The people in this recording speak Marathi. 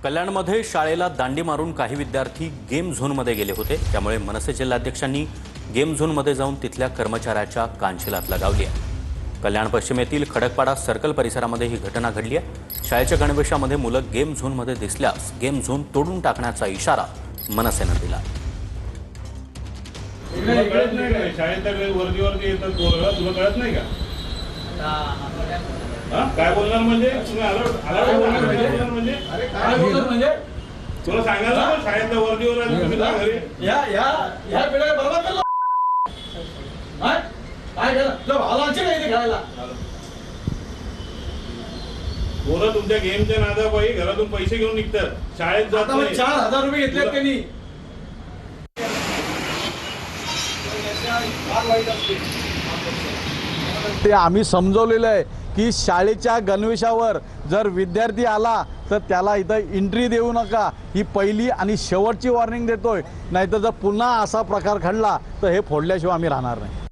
कल्याणमध्ये शाळेला दांडी मारून काही विद्यार्थी गेम झोनमध्ये गेले होते। त्यामुळे मनसे जिल्हाध्यक्षांनी गेम झोनमध्ये जाऊन तिथल्या कर्मचाऱ्याच्या कानशिलात लगावली आहे। कल्याण पश्चिमेतील खडकपाडा सर्कल परिसरामध्ये ही घटना घडली आहे। शाळेच्या गणवेशामध्ये मुलं गेम झोनमध्ये दिसल्यास गेम झोन तोडून टाकण्याचा इशारा मनसेनं दिला। काय बोलणार म्हणजे तुम्ही तुला सांगायला ना शाळेतल्या वर्दीवर आले तुम्ही जा घरी या पिढ्या बरोबर केलं काय केलं तुला भावांचे नाही खेळायला पोरं तुमच्या गेमच्या नादापायी घरातून पैसे घेऊन निघतात शाळेत जात नाही। 4000 रुपये घेतलेत त्यांनी ते आम्ही समजवलेलं आहे की शाळेच्या गणवेशावर जर विद्यार्थी आला तर त्याला इथं एंट्री देऊ नका। ही पहिली आणि शेवटची वॉर्निंग देतोय, नाहीतर जर पुन्हा असा प्रकार घडला तर हे फोडल्याशिवाय आम्ही राहणार नाही।